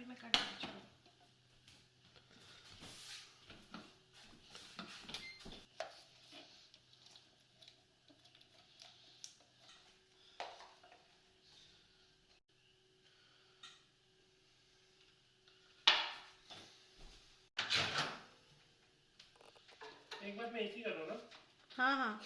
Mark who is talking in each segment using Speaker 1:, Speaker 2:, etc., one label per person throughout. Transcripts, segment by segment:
Speaker 1: अभी मैं कर रही हूँ, चलो।
Speaker 2: एक बार मैं एक ही करूँ ना?
Speaker 1: हाँ हाँ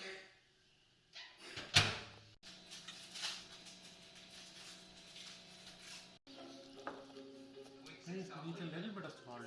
Speaker 2: Needs a little bit of salt.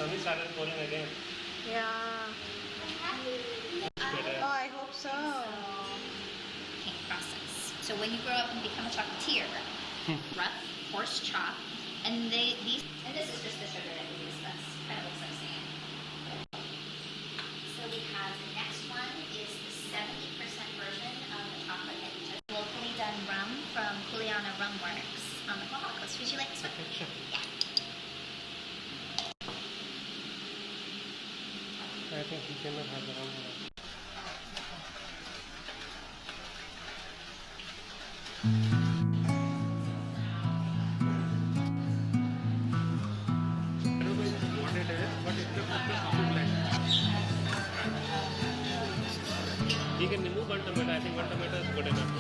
Speaker 2: Sunny started pouring again.
Speaker 1: Yeah. Oh, I hope so.
Speaker 3: Making process. So when you grow up and become a chocolatier, rough horse chalk, and these and this is just the sugar that we use. That's kind of looks like sand. So we have the next one is the 70% version of the chocolate that you just locally done rum from Juliana Rum Works on the Baja Coast. Would you like this one?
Speaker 2: Sure.
Speaker 3: Yeah.
Speaker 2: I think he cannot have the wrong one. I don't know if you want it, but it's the coffee blend. You can remove one tomato. I think one tomato is good enough.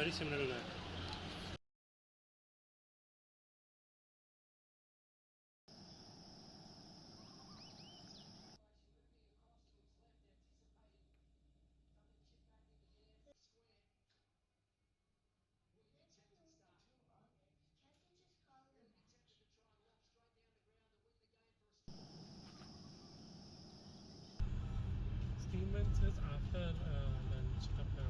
Speaker 2: very similar to that. Steamens is after lunch. After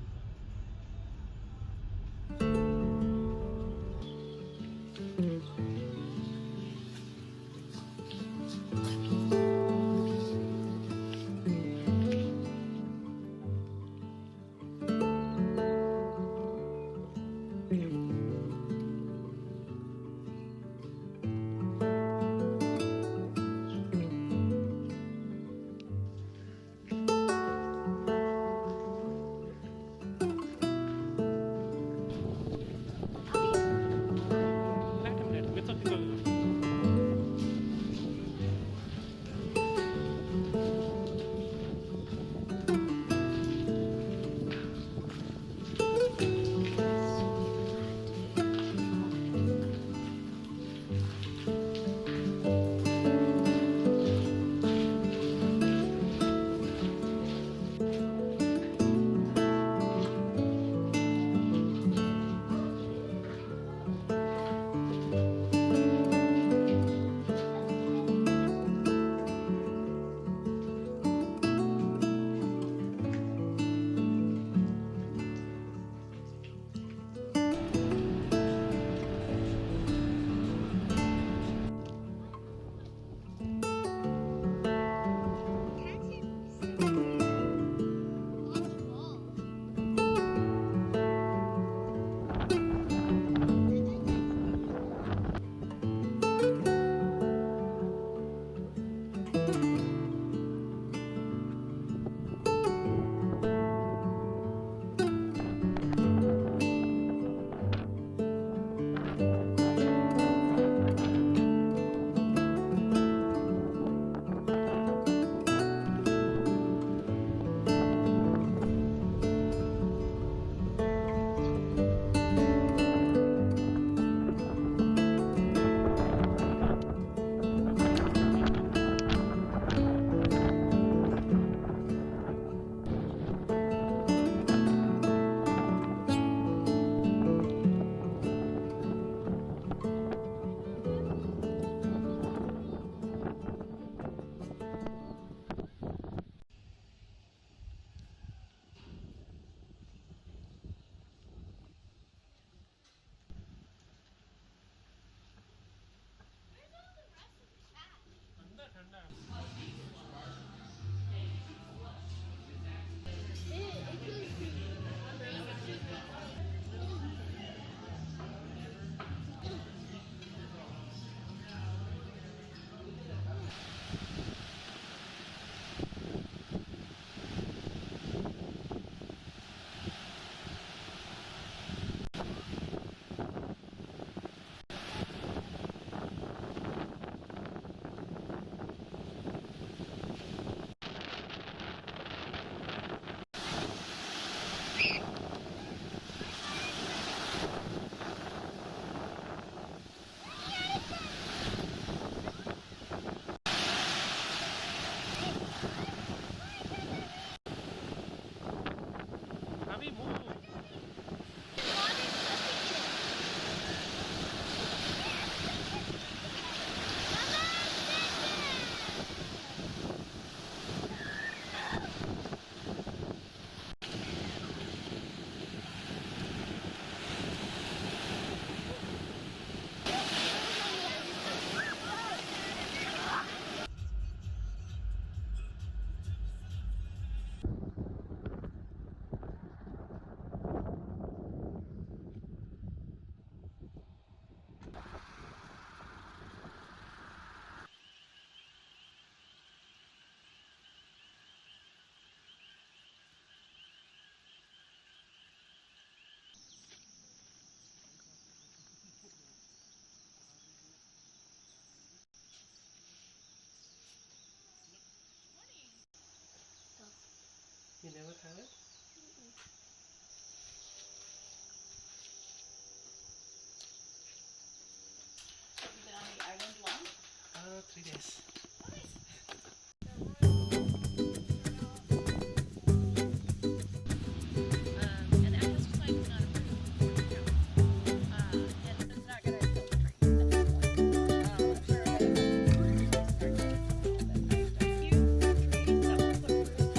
Speaker 2: let him let. It's okay. You never have it? 3 days.
Speaker 4: And that pesticide is not approved. And it's not gonna kill the tree at this point. I'm sure that it has to be a few trees that will put roots.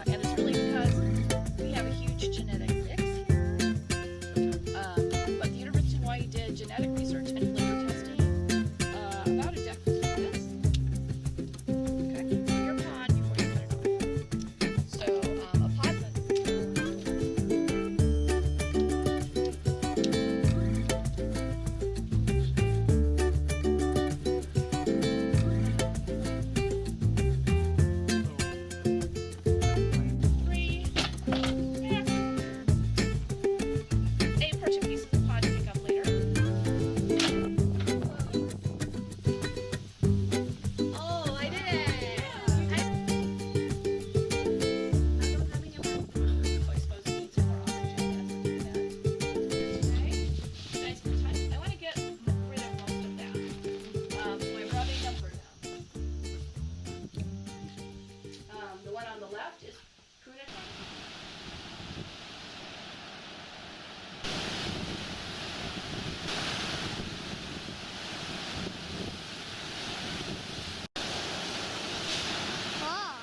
Speaker 4: And it's really because we have a huge genetic mix here. But the University of Hawaii did genetic research and flavor testing about a decade ago. Okay, your pod before you cut it off. So a pod. Three. Yeah. A portion piece of the pod to pick up later.
Speaker 1: Oh, I did it.
Speaker 4: So I suppose it needs more oxygen as we do that. Okay. Nice and tight. I want to get rid of most of that. So I'm rubbing them through now. The one on the left is pruned.
Speaker 1: Ah.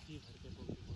Speaker 2: Poke भर के poke मार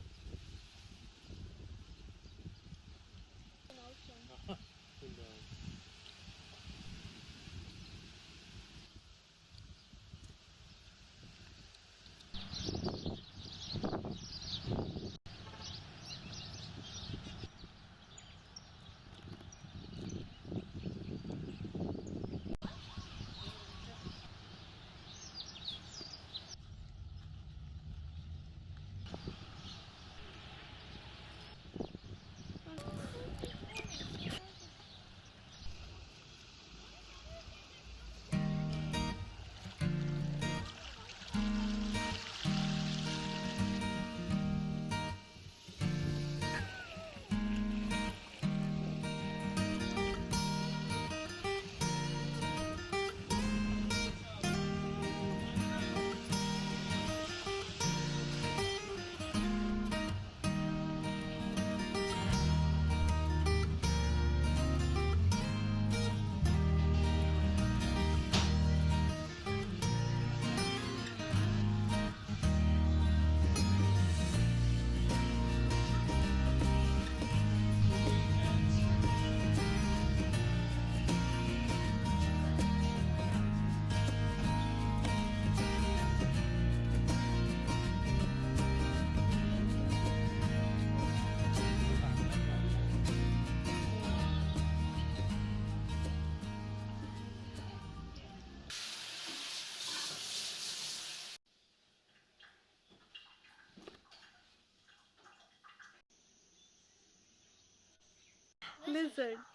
Speaker 1: Lizard.
Speaker 5: Oh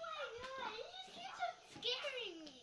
Speaker 5: my god, these kids are scaring me.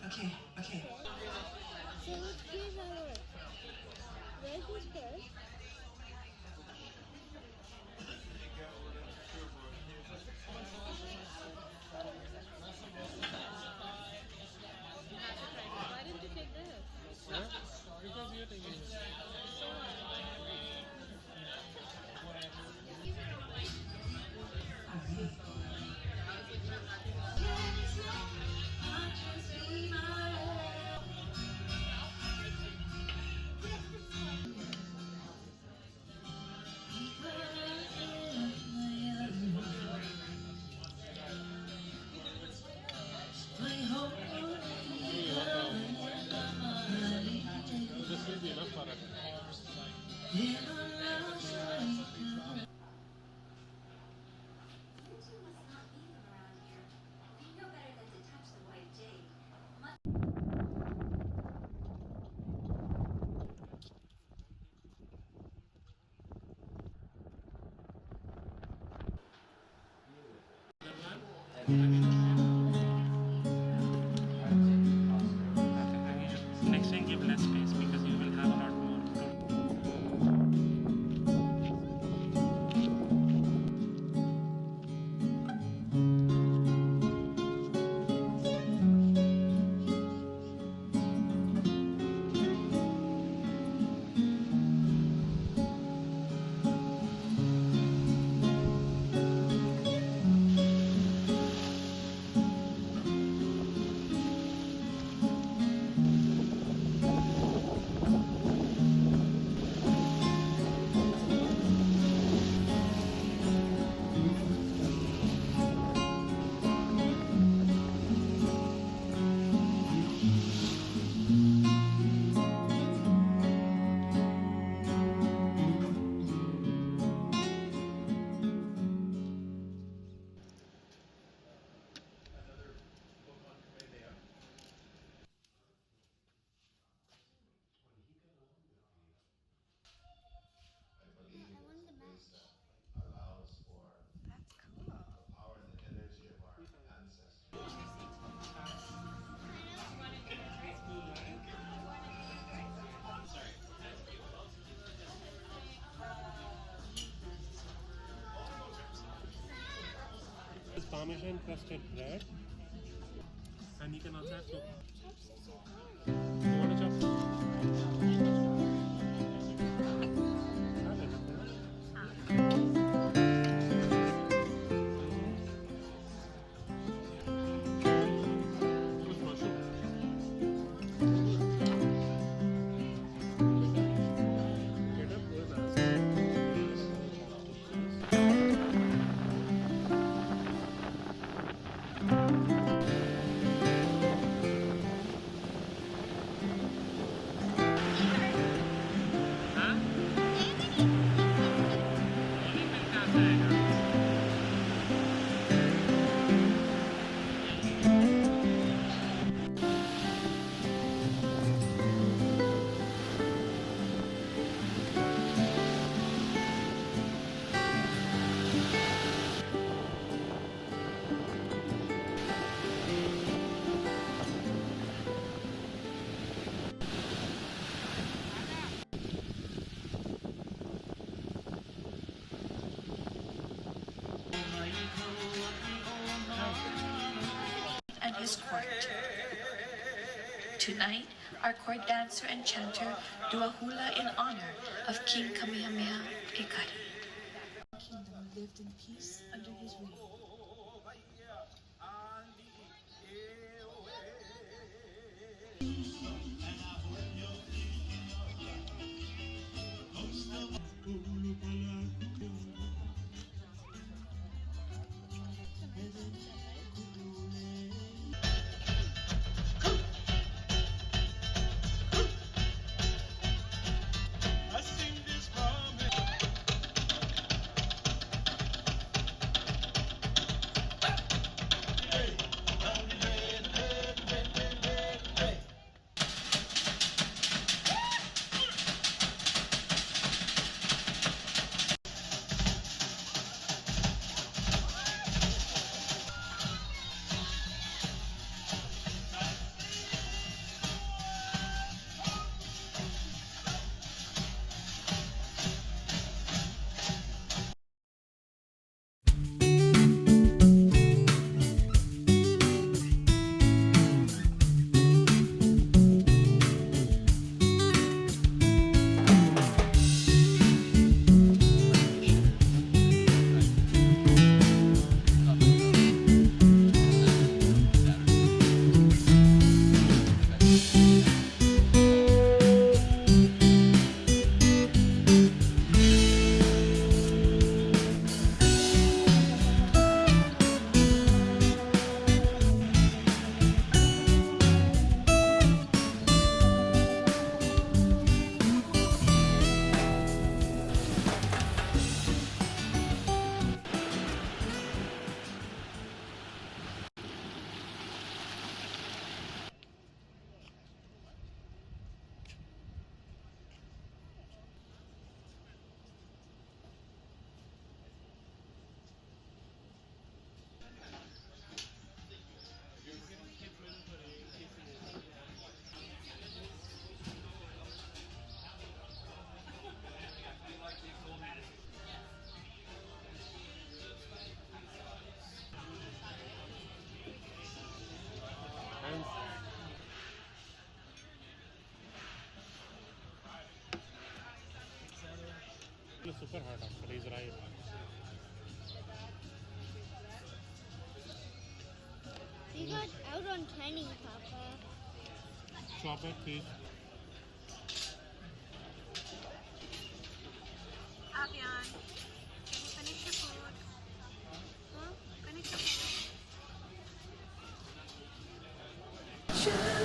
Speaker 6: Okay, okay.
Speaker 5: So here's our red is first.
Speaker 1: Why didn't you take this?
Speaker 2: Because you're taking it. This will be enough for us.
Speaker 3: You two must not be from around here. You know better than to touch the white jade.
Speaker 2: Next time give less space because you will have a lot more to
Speaker 5: I won the match.
Speaker 7: allows for
Speaker 1: That's cool.
Speaker 7: the power and the energy of our ancestors.
Speaker 2: This Parmesan crusted bread, and you can also have soup. You want to chop? Have it. With mushroom. Get up, go and हाँ? यही मिलता जाएगा।
Speaker 8: And his court. Tonight, our court dancer and chanter do a hula in honor of King Kamehameha Ikari. Kingdom lived in peace under his reign.
Speaker 2: is super hot actually, he's right.
Speaker 5: You got out on Kenny, Papa.
Speaker 2: Chop it, please.
Speaker 4: Avian, can you finish your food? Huh? Finish your food.